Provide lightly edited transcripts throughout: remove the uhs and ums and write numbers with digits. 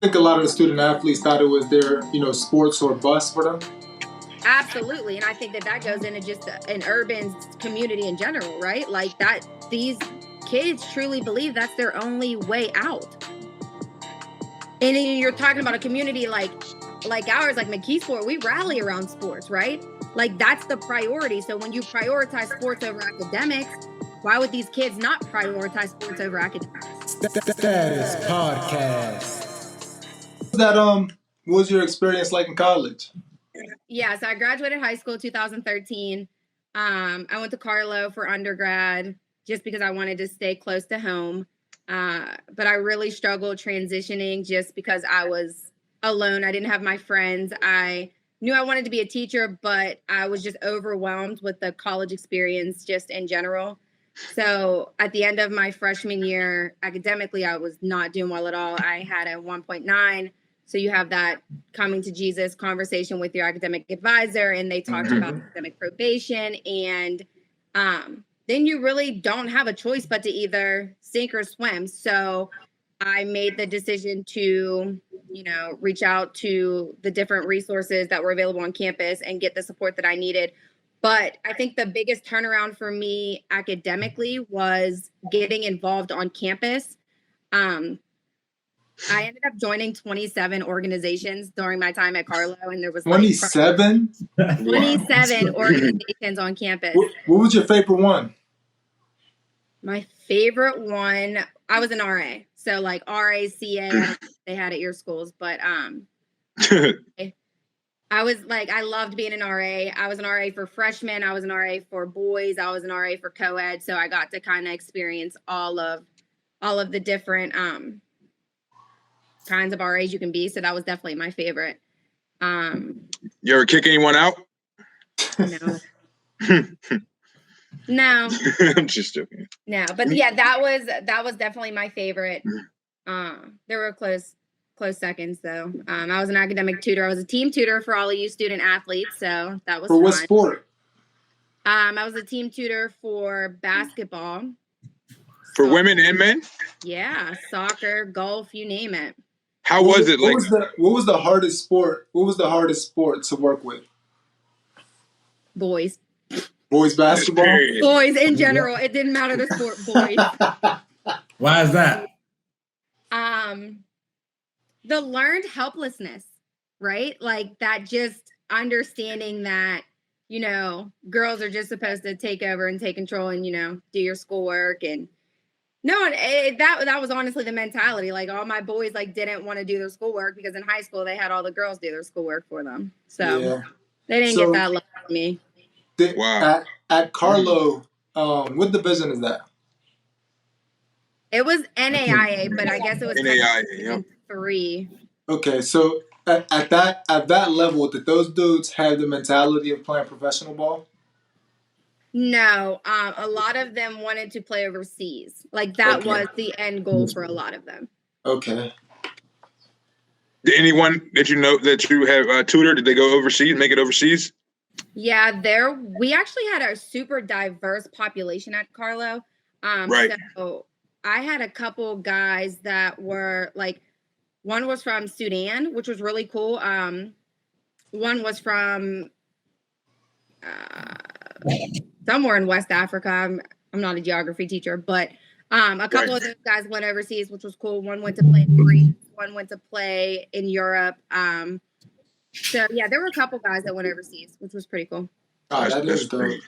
think a lot of the student athletes thought it was their, sports or bus for them. Absolutely. And I think that goes into just an urban community in general, right? Like that, these kids truly believe that's their only way out. And you're talking about a community like ours, like McKeesport, we rally around sports, right? Like that's the priority. So when you prioritize sports over academics, why would these kids not prioritize sports over academics? Status Podcast. What was your experience like in college? Yeah, so I graduated high school 2013. I went to Carlo for undergrad just because I wanted to stay close to home. But I really struggled transitioning just because I was alone. I didn't have my friends. I knew I wanted to be a teacher, but I was just overwhelmed with the college experience just in general. So at the end of my freshman year, academically, I was not doing well at all. I had a 1.9. So you have that coming to Jesus conversation with your academic advisor, and they talked about academic probation. And then you really don't have a choice but to either sink or swim. So I made the decision to, reach out to the different resources that were available on campus and get the support that I needed. But I think the biggest turnaround for me academically was getting involved on campus. I ended up joining 27 organizations during my time at Carlo, and there was 27? 27 organizations on campus. What was your favorite one? My favorite one, I was an RA. So like RACA, I don't know if they had at your schools, but I was like, I loved being an RA. I was an RA for freshmen. I was an RA for boys. I was an RA for co-ed. So I got to kind of experience all of the different kinds of RAs you can be. So that was definitely my favorite. You ever kick anyone out? No. No. I'm just joking. No, but yeah, that was definitely my favorite. There were close seconds though. I was an academic tutor. I was a team tutor for all of you student athletes, so that was for fun. What sport? I was a team tutor for basketball. For women and men? Yeah, soccer, golf, you name it. How was it? What was the hardest sport? What was the hardest sport to work with? Boys. Boys basketball? Boys in general. It didn't matter the sport, boys. Why is that? The learned helplessness, right? Like that just understanding that, girls are just supposed to take over and take control and, do your schoolwork. And no, that was honestly the mentality. Like all my boys didn't want to do their schoolwork because in high school they had all the girls do their schoolwork for them. So they didn't get that love from me. Wow. At Carlo, what division is that? It was NAIA, but I guess it was NAIA, 3. Okay, so at that level, did those dudes have the mentality of playing professional ball? No, a lot of them wanted to play overseas. Like that was the end goal for a lot of them. Okay. Did anyone that you know that you have tutored, did they go overseas, make it overseas? Yeah, we actually had a super diverse population at Carlo. Right. So I had a couple guys that were one was from Sudan, which was really cool. One was from somewhere in West Africa. I'm not a geography teacher, but a couple of those guys went overseas, which was cool. One went to play in Greece, one went to play in Europe. So yeah, there were a couple guys that went overseas, which was pretty cool. Oh, that is dope.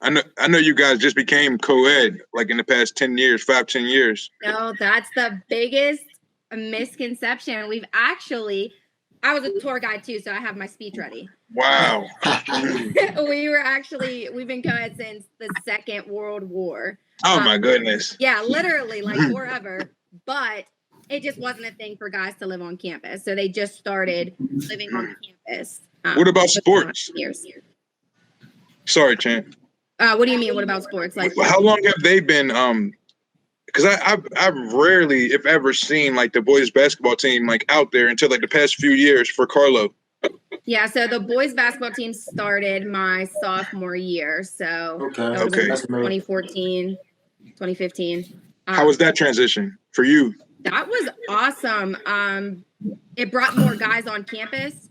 I know you guys just became co-ed in the past 10 years, 10 years. No, that's the biggest misconception. I was a tour guide too, so I have my speech ready. Wow. We've been co-ed since the Second World War. Oh my goodness. Yeah, literally forever. But it just wasn't a thing for guys to live on campus. So they just started living on campus. What about sports? Years. Sorry, Chant. What do you mean? What about sports? How long have they been? Because I've rarely, if ever, seen the boys basketball team out there until the past few years for Carlo. Yeah, so the boys basketball team started my sophomore year. So that was in 2014, 2015. How was that transition for you? That was awesome. It brought more guys on campus.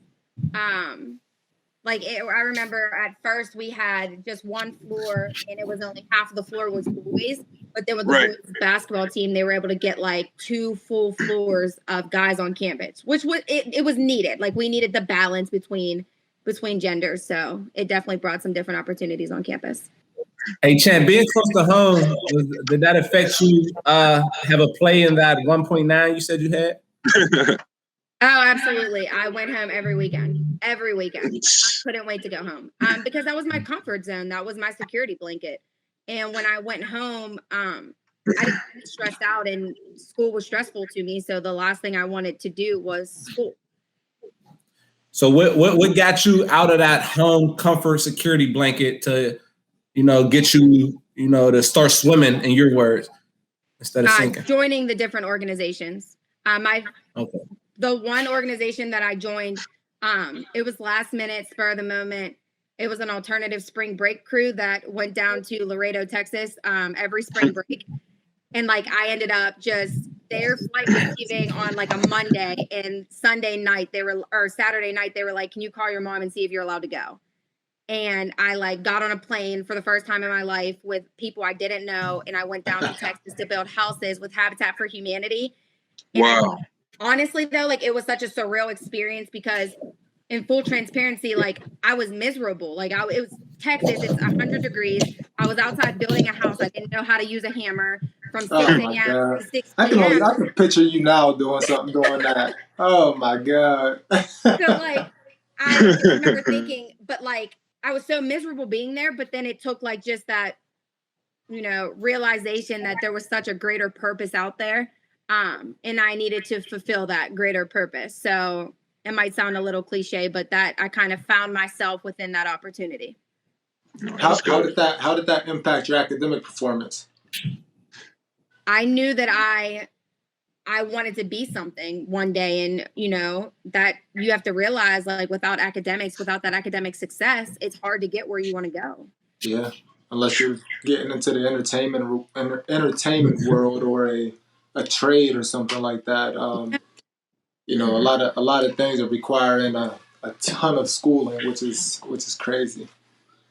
I remember at first we had just one floor and it was only half of the floor was boys. But then with the boys basketball team, they were able to get like 2 full floors of guys on campus, which was it was needed. Like we needed the balance between genders. So it definitely brought some different opportunities on campus. Hey, Chant, being close to home, did that affect you have a play in that 1.9 you said you had? Oh, absolutely. I went home every weekend. I couldn't wait to go home because that was my comfort zone. That was my security blanket. And when I went home, I didn't get stressed out and school was stressful to me. So the last thing I wanted to do was school. So what got you out of that home comfort security blanket to, get you, to start swimming, in your words, instead of sinking? Joining the different organizations. The one organization that I joined, it was last minute, spur of the moment. It was an alternative spring break crew that went down to Laredo, Texas, every spring break. And I ended up their flight was leaving on a Monday, and Saturday night, they were like, can you call your mom and see if you're allowed to go? And I got on a plane for the first time in my life with people I didn't know. And I went down to Texas to build houses with Habitat for Humanity. And wow. Honestly, though, it was such a surreal experience because in full transparency, I was miserable. It was Texas, it's 100 degrees. I was outside building a house. I didn't know how to use a hammer from 6 a.m. to 6 p.m. I can picture you now doing that. Oh my God. So I remember thinking, but I was so miserable being there, but then it took just that, realization that there was such a greater purpose out there. And I needed to fulfill that greater purpose. So it might sound a little cliche, but that I kind of found myself within that opportunity. How did that impact your academic performance? I knew that I wanted to be something one day, and that you have to realize without that academic success, it's hard to get where you want to go. Yeah, unless you're getting into the entertainment world or a trade or something like that. A lot of things are requiring a ton of schooling, which is crazy.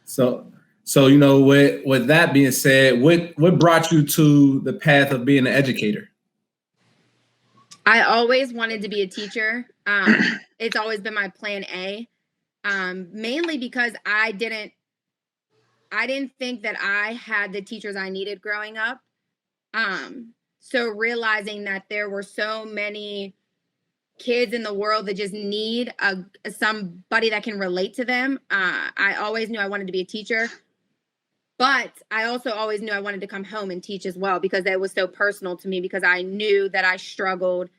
So with that being said, what brought you to the path of being an educator? I always wanted to be a teacher. It's always been my plan A, mainly because I didn't think that I had the teachers I needed growing up. So realizing that there were so many kids in the world that just need somebody that can relate to them. I always knew I wanted to be a teacher, but I also always knew I wanted to come home and teach as well because that was so personal to me because I knew that I struggled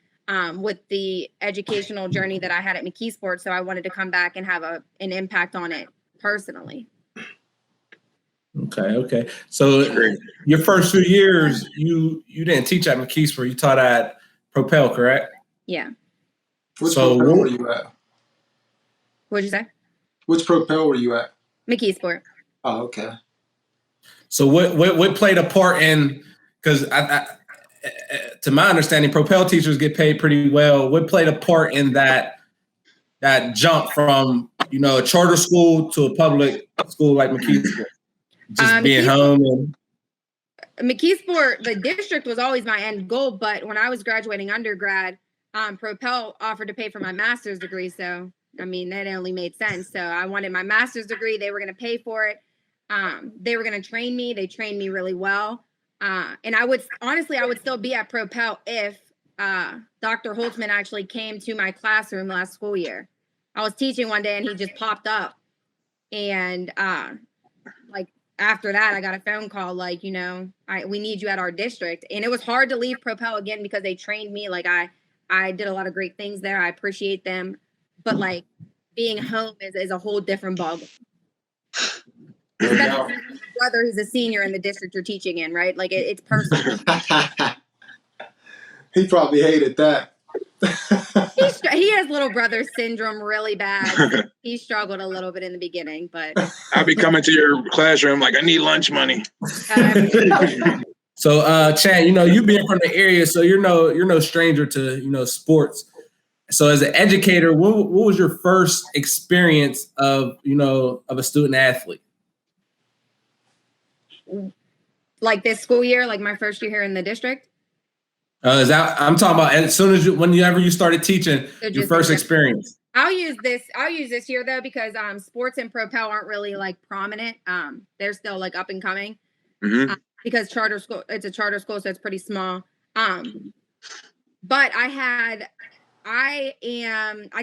with the educational journey that I had at McKeesport. So I wanted to come back and have an impact on it personally. Okay. So your first few years, you didn't teach at McKeesport. You taught at Propel, correct? Yeah. Which Propel were you at? What'd you say? Which Propel were you at? McKeesport. Oh, okay. So what played a part in, because to my understanding, Propel teachers get paid pretty well. What played a part in that jump from, a charter school to a public school like McKeesport? Just being home and McKeesport, the district was always my end goal, but when I was graduating undergrad, Propel offered to pay for my master's degree. So, that only made sense. So I wanted my master's degree. They were going to pay for it. They were going to train me. They trained me really well. And I would still be at Propel if Dr. Holtzman actually came to my classroom last school year. I was teaching one day and he just popped up. And after that, I got a phone call we need you at our district. And it was hard to leave Propel again because they trained me. I did a lot of great things there. I appreciate them. But being home is a whole different ballgame. Especially my brother who's a senior in the district you're teaching in, right? It's personal. He probably hated that. He has little brother syndrome really bad. He struggled a little bit in the beginning, but I'll be coming to your classroom I need lunch money. So, Chant, you being from the area, so you're no stranger to sports. So, as an educator, what was your first experience of a student athlete? Like this school year, like my first year here in the district. I'm talking about as soon as whenever you started teaching, your first experience. I'll use this year though, because sports and propel aren't really like prominent. They're still like up and coming. Mm-hmm. Because it's a charter school, so it's pretty small. But I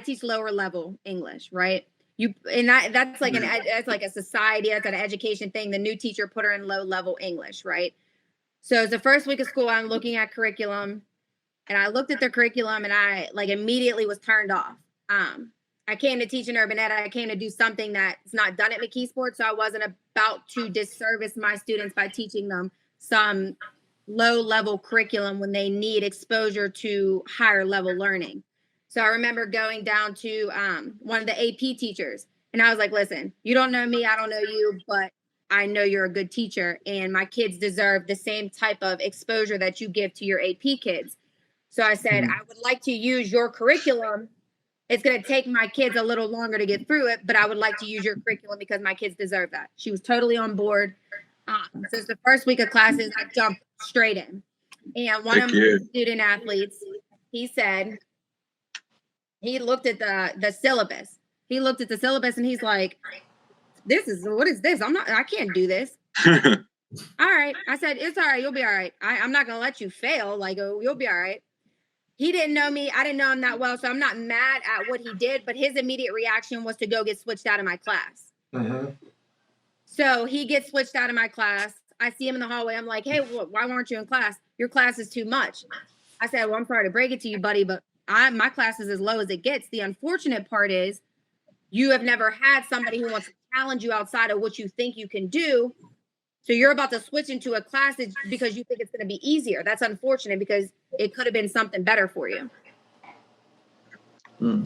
teach lower level English, right? That's like that's like a society, that's an education thing. The new teacher put her in low level English, right? So it's the first week of school. I'm looking at curriculum, and I looked at the curriculum, and I like immediately was turned off. I came to teach in Urban Ed. I came to do something that's not done at McKeesport, so I wasn't about to disservice my students by teaching them some low-level curriculum when they need exposure to higher-level learning. So I remember going down to one of the AP teachers, and I was like, listen, you don't know me, I don't know you, but I know you're a good teacher, and my kids deserve the same type of exposure that you give to your AP kids. So I said, I would like to use your curriculum. It's going to take my kids a little longer to get through it, but I would like to use your curriculum because my kids deserve that. She was totally on board. So it's the first week of classes, I jumped straight in. And one of my student athletes, he said, he looked at the syllabus. He looked at the syllabus and he's like, what is this? I can't do this. All right. I said, it's all right. You'll be all right. I'm not going to let you fail. Like, you'll be all right. He didn't know me. I didn't know him that well. So I'm not mad at what he did, but his immediate reaction was to go get switched out of my class. Mm-hmm. So he gets switched out of my class. I see him in the hallway. I'm like, hey, why weren't you in class? Your class is too much. I said, well, I'm sorry to break it to you, buddy, but my class is as low as it gets. The unfortunate part is you have never had somebody who wants to challenge you outside of what you think you can do. So you're about to switch into a class because you think it's going to be easier. That's unfortunate because it could have been something better for you.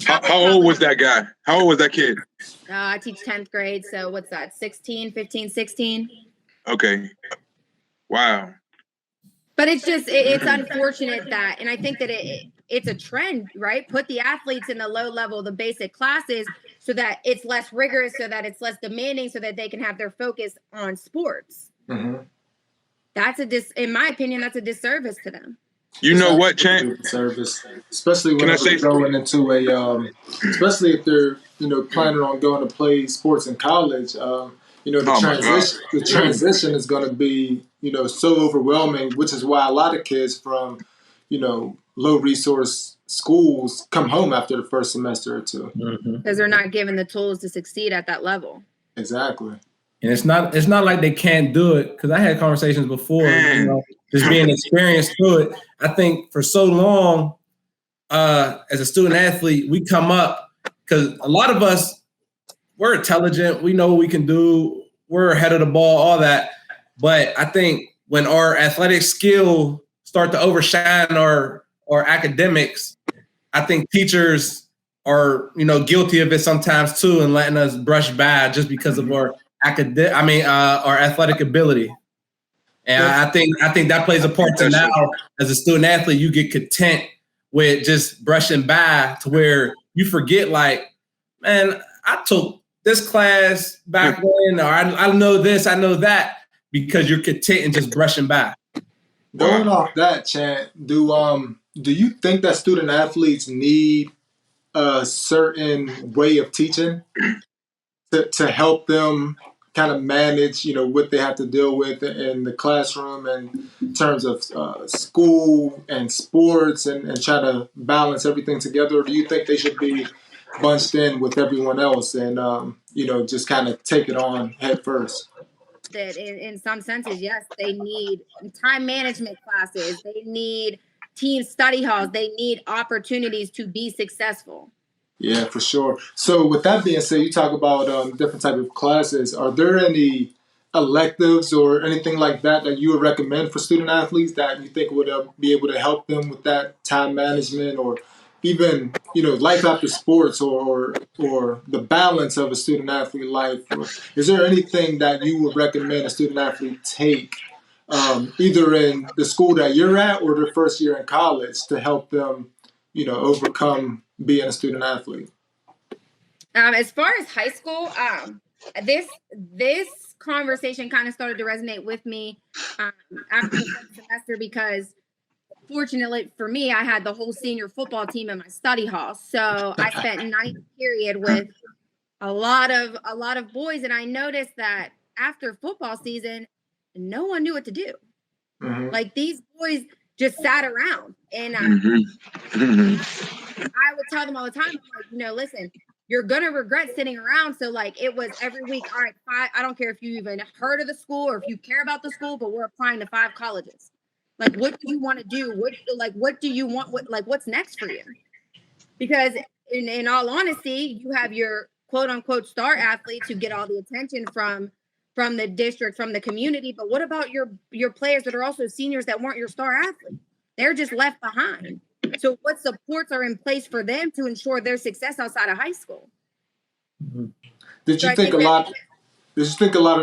How old was that guy? How old was that kid? I teach 10th grade. So what's that? 15, 16. Okay. Wow. But it's just, it's unfortunate that, and I think that it's a trend, right? Put the athletes in the low level, the basic classes, so that it's less rigorous, so that it's less demanding, so that they can have their focus on sports. Mm-hmm. In my opinion, that's a disservice to them. You know what, Chant? Service, especially when they're going into especially if they're planning on going to play sports in college. The transition is going to be so overwhelming, which is why a lot of kids from low resource schools come home after the first semester or two because they're not given the tools to succeed at that level. Exactly. And it's not like they can't do it, because I had conversations before, just being experienced through it. I think for so long, as a student athlete, we come up because a lot of us, we're intelligent, we know what we can do, we're ahead of the ball, all that. But I think when our athletic skill start to overshine our academics, I think teachers are guilty of it sometimes too, and letting us brush by just because of our our athletic ability. And I think that plays a part to now as a student athlete, you get content with just brushing by to where you forget, like, man, I took this class back when, or I know this, I know that, because you're content and just brushing by. Going off that, Chant, do you think that student athletes need a certain way of teaching to help them kind of manage, what they have to deal with in the classroom and in terms of school and sports and try to balance everything together? Or do you think they should be bunched in with everyone else and, just kind of take it on head first? That in some senses, yes, they need time management classes. They need team study halls. They need opportunities to be successful. Yeah, for sure. So with that being said, you talk about different type of classes. Are there any electives or anything like that you would recommend for student athletes that you think would be able to help them with that time management, or even life after sports, or the balance of a student athlete life? Or is there anything that you would recommend a student athlete take either in the school that you're at or their first year in college to help them, overcome being a student athlete? As far as high school, this conversation kind of started to resonate with me after the first semester because fortunately for me, I had the whole senior football team in my study hall. So I spent ninth period with a lot of boys, and I noticed that after football season, no one knew what to do. Mm-hmm. Like these boys just sat around, and I would tell them all the time, I'm like, listen, you're gonna regret sitting around. So like it was every week. All right, I don't care if you even heard of the school or if you care about the school, but we're applying to 5 colleges. Like, what do you want to do? What do you want? What's next for you? Because in all honesty, you have your quote unquote star athletes who get all the attention from the district, from the community. But what about your players that are also seniors that weren't your star athletes? They're just left behind. So what supports are in place for them to ensure their success outside of high school? Did you think a lot of the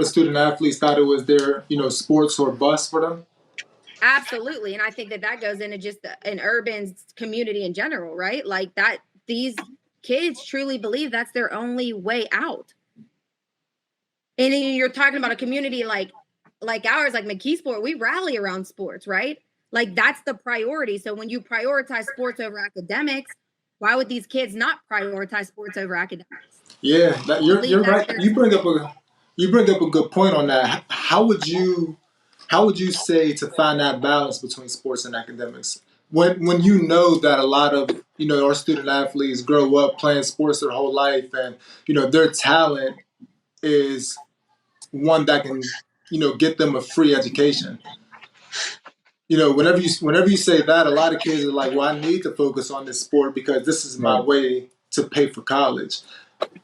student athletes thought it was their, sports or bust for them? Absolutely. And I think that goes into just an urban community in general, right? Like that, these kids truly believe that's their only way out. And you're talking about a community like ours, like McKeesport, we rally around sports, right? Like that's the priority. So when you prioritize sports over academics, why would these kids not prioritize sports over academics? Yeah, you're right. You bring up a good point on that. How would you say to find that balance between sports and academics when you know that a lot of our student athletes grow up playing sports their whole life, and their talent is one that can get them a free education? Whenever you say that, a lot of kids are like, well, I need to focus on this sport because this is my way to pay for college.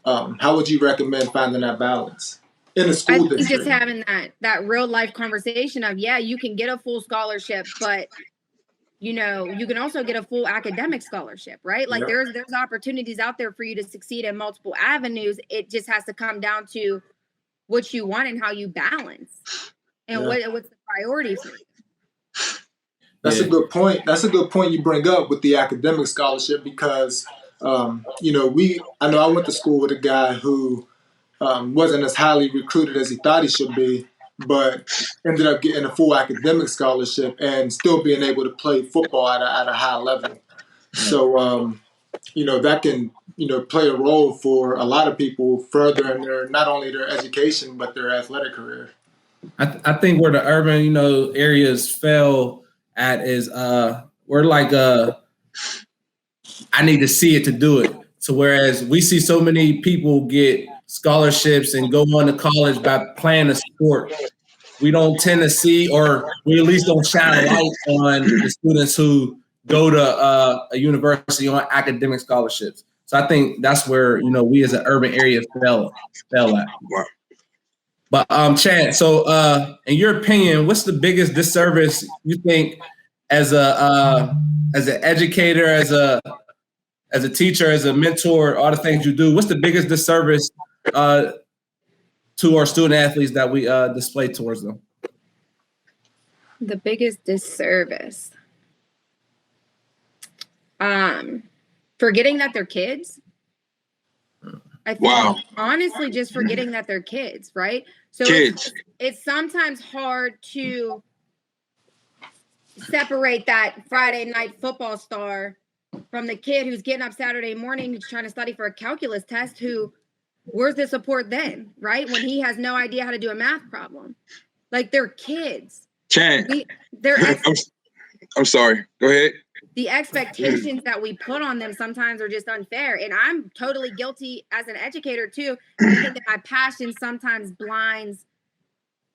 How would you recommend finding that balance in a school district? Just having that real life conversation of, yeah, you can get a full scholarship, but you can also get a full academic scholarship, right? Like there's opportunities out there for you to succeed in multiple avenues. It just has to come down to what you want and how you balance and what's the priority for you. That's a good point. That's a good point you bring up with the academic scholarship because, I know I went to school with a guy who wasn't as highly recruited as he thought he should be, but ended up getting a full academic scholarship and still being able to play football at a high level. So, that can, play a role for a lot of people further in not only their education, but their athletic career. I think where the urban, areas fail at is we're like I need to see it to do it. So whereas we see so many people get scholarships and go on to college by playing a sport, we don't tend to see, or we at least don't shine a light on the students who go to a university on academic scholarships. So I think that's where we as an urban area fell at. Wow. But Chant, so in your opinion, what's the biggest disservice you think as an educator, as a teacher, as a mentor, all the things you do, what's the biggest disservice to our student athletes that we display towards them? The biggest disservice. Forgetting that they're kids. I think honestly just forgetting that they're kids, right? So it's sometimes hard to separate that Friday night football star from the kid who's getting up Saturday morning, who's trying to study for a calculus test, where's the support then, right? When he has no idea how to do a math problem. Like they're kids. Chant. I'm sorry. Go ahead. The expectations that we put on them sometimes are just unfair. And I'm totally guilty as an educator too. I think that my passion sometimes blinds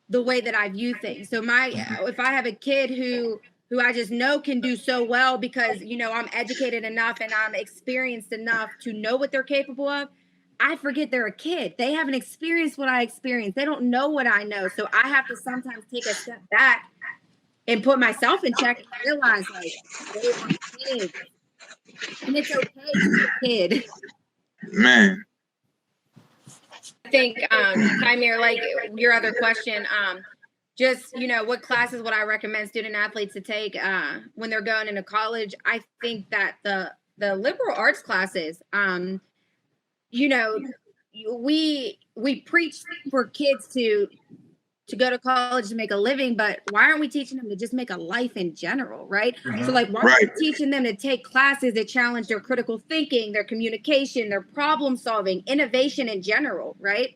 the way that I view things. So if I have a kid who I just know can do so well because, I'm educated enough and I'm experienced enough to know what they're capable of, I forget they're a kid. They haven't experienced what I experienced. They don't know what I know. So I have to sometimes take a step back and put myself in check and realize, like, they are kids. And it's okay to be a kid. Man. I think, Kymir, like your other question, just, what classes would I recommend student athletes to take when they're going into college? I think that the liberal arts classes, we preach for kids to go to college to make a living, but why aren't we teaching them to just make a life in general, right? Mhm. So, like, why aren't we teaching them to take classes that challenge their critical thinking, their communication, their problem solving, innovation in general, right?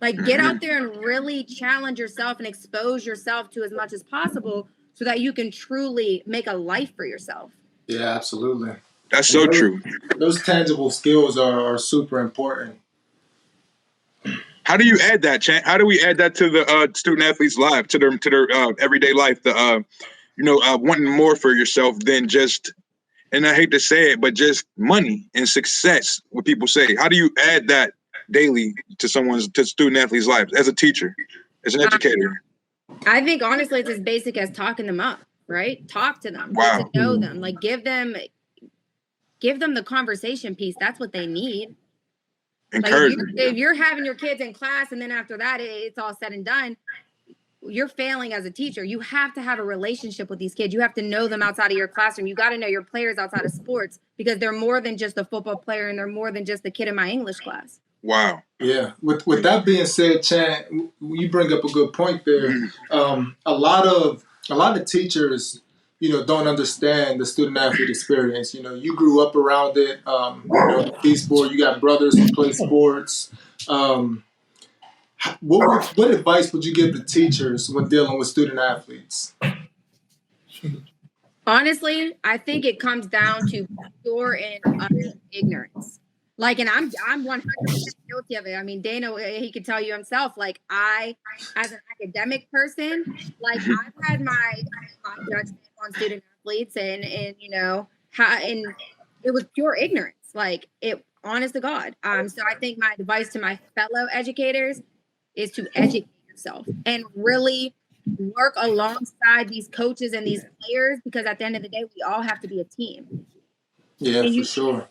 Like, get out there and really challenge yourself and expose yourself to as much as possible so that you can truly make a life for yourself. Yeah, absolutely. That's so true. Those tangible skills are super important. How do you add that, Chant? How do we add that to the student athlete's life, to their everyday life? Wanting more for yourself than just, and I hate to say it, but just money and success. What people say. How do you add that daily to student athlete's life as a teacher, as an educator? I think honestly, it's as basic as talking them up, right? Talk to them, Wow. get to know them, like give them the conversation piece. That's what they need. Like if you're having your kids in class and then after that it's all said and done, you're failing as a teacher. You have to have a relationship with these kids. You have to know them outside of your classroom. You got to know your players outside of sports because they're more than just a football player and they're more than just the kid in my English class. Wow. Yeah. With that being said, Chant, you bring up a good point there. A lot of teachers, don't understand the student athlete experience. You grew up around it. E-sport, you got brothers who play sports. What advice would you give the teachers when dealing with student athletes? Honestly, I think it comes down to pure and utter ignorance. Like, and I'm 100% guilty of it. I mean, Dana, he could tell you himself. Like, I, as an academic person, like I've had my judgment on student athletes, and and it was pure ignorance. Like, honest to God. So I think my advice to my fellow educators is to educate yourself and really work alongside these coaches and these players, because at the end of the day, we all have to be a team. Yeah, for sure.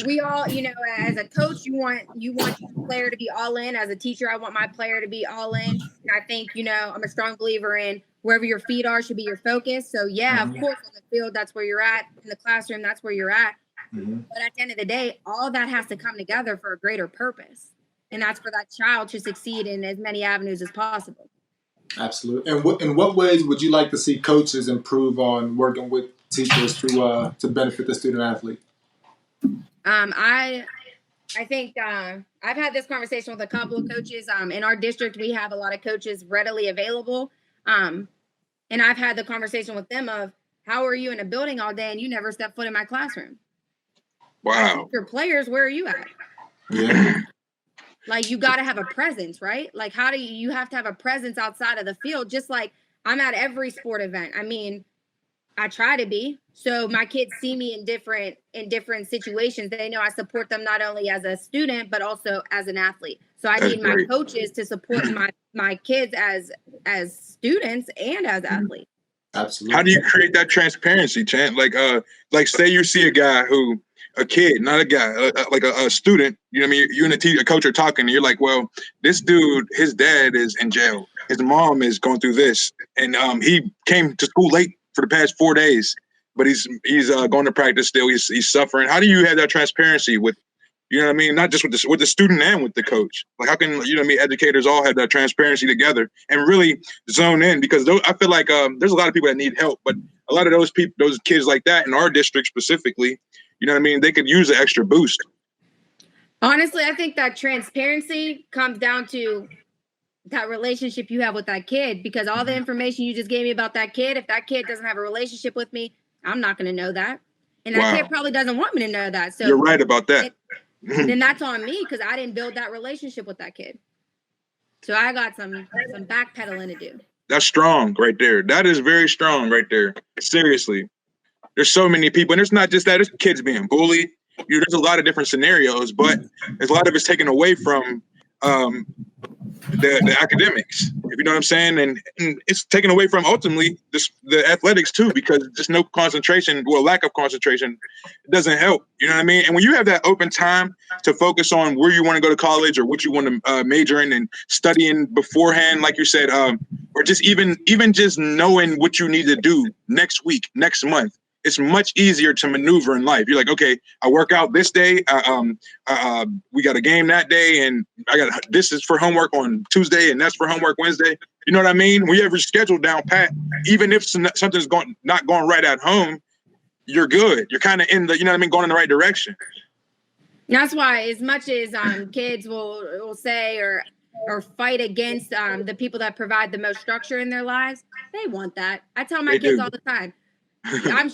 We all, as a coach, you want your player to be all in. As a teacher, I want my player to be all in. And I think, I'm a strong believer in wherever your feet are should be your focus. So yeah, of course, on the field, that's where you're at. In the classroom, that's where you're at. But at the end of the day, all that has to come together for a greater purpose. And that's for that child to succeed in as many avenues as possible. Absolutely. And in what ways would you like to see coaches improve on working with teachers to benefit the student athlete? I think I've had this conversation with a couple of coaches. In our district, we have a lot of coaches readily available. And I've had the conversation with them of, how are you in a building all day and you never step foot in my classroom? Wow. Your players, where are you at? Yeah. Like, you got to have a presence, right? Like, you have to have a presence outside of the field, just like I'm at every sport event. I mean, I try to be. So my kids see me in different situations. They know I support them not only as a student, but also as an athlete. So I need my coaches to support my kids as students and as athletes. Absolutely. How do you create that transparency, Chant? Like say you see a kid, not a guy, like a student, you know what I mean? You and a coach are talking and you're like, well, this dude, his dad is in jail. His mom is going through this. And he came to school late for the past 4 days, but he's going to practice still. He's suffering. How do you have that transparency with, you know what I mean? Not just with the student and with the coach. Like, how can, you know what I mean, educators all have that transparency together and really zone in? Because I feel like there's a lot of people that need help, but a lot of those kids like that in our district specifically, you know what I mean, they could use an extra boost. Honestly, I think that transparency comes down to that relationship you have with that kid, because all the information you just gave me about that kid, if that kid doesn't have a relationship with me, I'm not going to know that. And that kid probably doesn't want me to know that. So you're right about that. Then that's on me, because I didn't build that relationship with that kid. So I got some backpedaling to do. That's strong right there. That is very strong right there. Seriously. There's so many people, and it's not just that. There's kids being bullied. There's a lot of different scenarios, but there's a lot of it's taken away from the academics. You know what I'm saying? And it's taken away from ultimately the athletics too, because just no concentration, well, lack of concentration doesn't help. You know what I mean? And when you have that open time to focus on where you want to go to college or what you want to major in and studying beforehand, like you said, or just even just knowing what you need to do next week, next month, it's much easier to maneuver in life. You're like, okay, I work out this day. We got a game that day, and this is for homework on Tuesday, and that's for homework Wednesday. You know what I mean? When you have your schedule down pat, even if something's not going right at home, you're good. You're kind of in the, you know what I mean, going in the right direction. That's why, as much as kids will say or fight against the people that provide the most structure in their lives, they want that. I tell my kids all the time.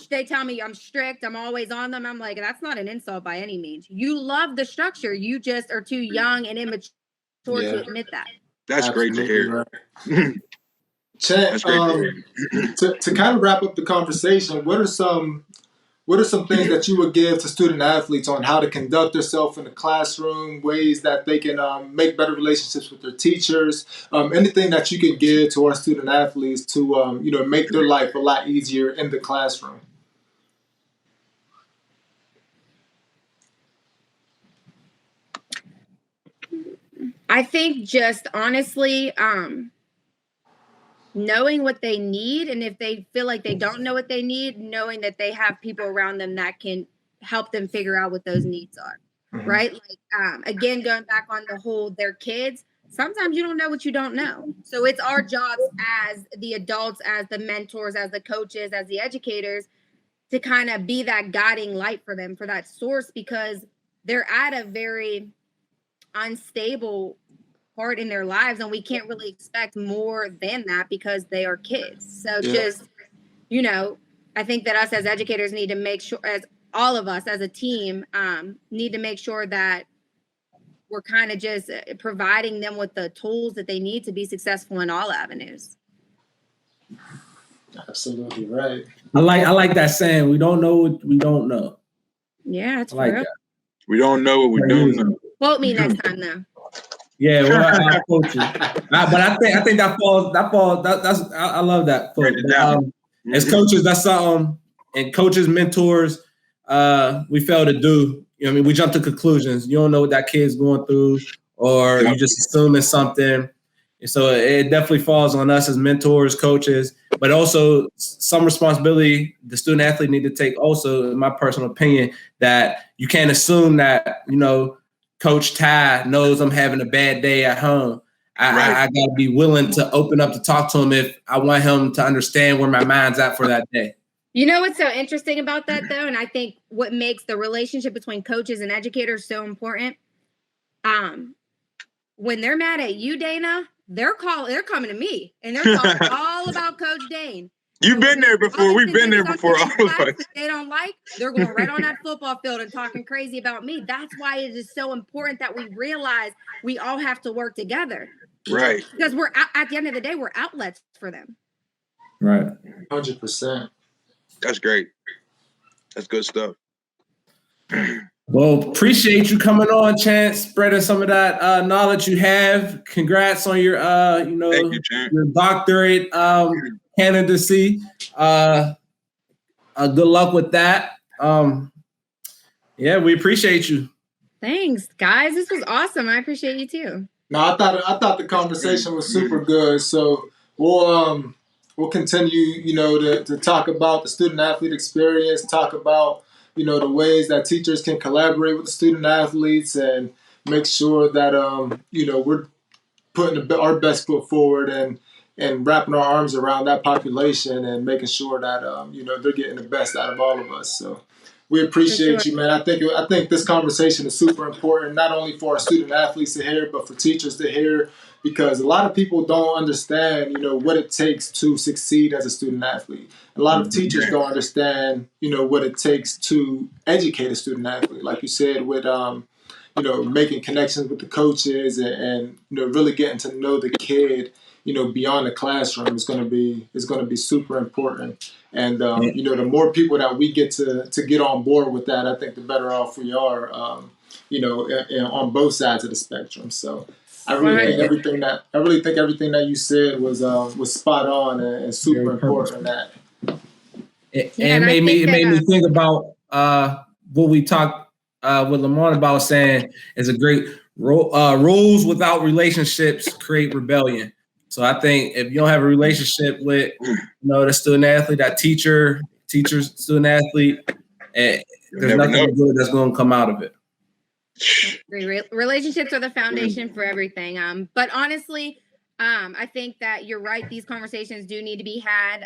They tell me I'm strict. I'm always on them. I'm like, that's not an insult by any means. You love the structure. You just are too young and immature to admit that. That's great to hear. Right. Chant, to kind of wrap up the conversation, what are some things that you would give to student athletes on how to conduct themselves in the classroom, ways that they can make better relationships with their teachers, anything that you can give to our student athletes to make their life a lot easier in the classroom? I think just honestly, knowing what they need, and if they feel like they don't know what they need, knowing that they have people around them that can help them figure out what those needs are, right? Like, again, going back on the whole, they're kids. Sometimes you don't know what you don't know. So it's our jobs as the adults, as the mentors, as the coaches, as the educators, to kind of be that guiding light for them, for that source, because they're at a very unstable part in their lives, and we can't really expect more than that because they are kids. So just, I think that us as educators need to make sure, as all of us as a team, need to make sure that we're kind of just providing them with the tools that they need to be successful in all avenues. Absolutely right. I like that saying. We don't know what we don't know. Yeah, it's like real. that. We don't know what we don't know. Quote me next time, though. Yeah, well, I'll quote you. But I think that falls. That's I love that quote. As coaches, that's something. And coaches, mentors, we fail to do. We jump to conclusions. You don't know what that kid's going through, or you just assuming something. And so it definitely falls on us as mentors, coaches, but also some responsibility the student athlete need to take. Also, in my personal opinion, that you can't assume that Coach Ty knows I'm having a bad day at home. I got to be willing to open up to talk to him if I want him to understand where my mind's at for that day. You know what's so interesting about that, though? And I think what makes the relationship between coaches and educators so important, when they're mad at you, Dana, they're coming to me, and they're talking all about Coach Dane. You've been there before. We've been there before. All of us. They don't like. They're going right on that football field and talking crazy about me. That's why it is so important that we realize we all have to work together. Right. Because we're at the end of the day, we're outlets for them. Right. 100%. That's great. That's good stuff. Well, appreciate you coming on, Chant, spreading some of that knowledge you have. Congrats on your, Thank you, Chant. your doctorate candidacy. Good luck with that. We appreciate you. Thanks, guys. This was awesome. I appreciate you too. No, I thought the conversation was super good. So we'll continue, to talk about the student athlete experience, talk about the ways that teachers can collaborate with the student athletes, and make sure that we're putting our best foot forward and wrapping our arms around that population and making sure that they're getting the best out of all of us. So we appreciate you, man. I think this conversation is super important, not only for our student athletes to hear, but for teachers to hear, because a lot of people don't understand, what it takes to succeed as a student athlete. A lot of teachers don't understand, what it takes to educate a student athlete, like you said, with making connections with the coaches and really getting to know the kid, beyond the classroom is going to be super important. And the more people that we get to get on board with that, I think the better off we are, on both sides of the spectrum. So I really think 100%. everything that you said was spot on and super Very important. That It, Yeah, and and I it think made that me think about what we talked with Lamont about, saying is a great rules without relationships create rebellion. So I think if you don't have a relationship with the student athlete, that teacher student athlete, and You'll there's never nothing know. good that's going to come out of it. relationships are the foundation for everything. But honestly, I think that you're right. These conversations do need to be had.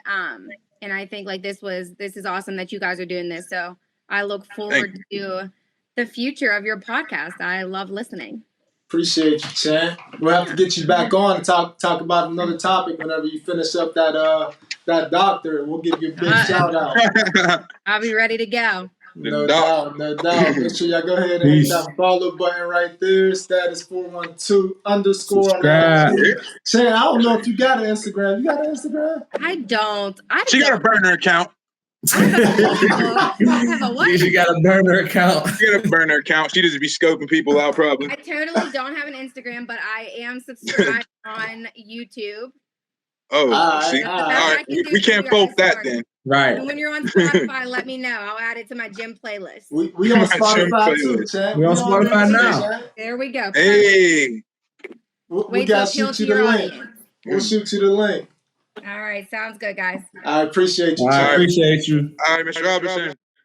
And I think like this is awesome that you guys are doing this. So I look forward to the future of your podcast. I love listening. appreciate you, Chant. We'll have to get you back on and talk about another topic whenever you finish up that doctor. We'll give you a big shout out. I'll be ready to go. No doubt. Make sure y'all go ahead and hit that follow button right there. Status 412 _ Subscribe. on IG. Chant, I don't know if you got an Instagram. You got an Instagram? I don't. She got a burner account. I have a what? She got a burner account. She got a burner account. She just be scoping people out probably. I totally don't have an Instagram, but I am subscribed on YouTube. Oh, see? All All right. We can't fault that then. Right. And when you're on Spotify, let me know. I'll add it to my gym playlist. We on Spotify too, Chant. We on Spotify now. Chant. There we go. Hey. We Wait got to till shoot you your the link. audience. We'll shoot you the link. All right, sounds good, guys. I appreciate you, I Chant. appreciate you. All right, Mr. Robinson.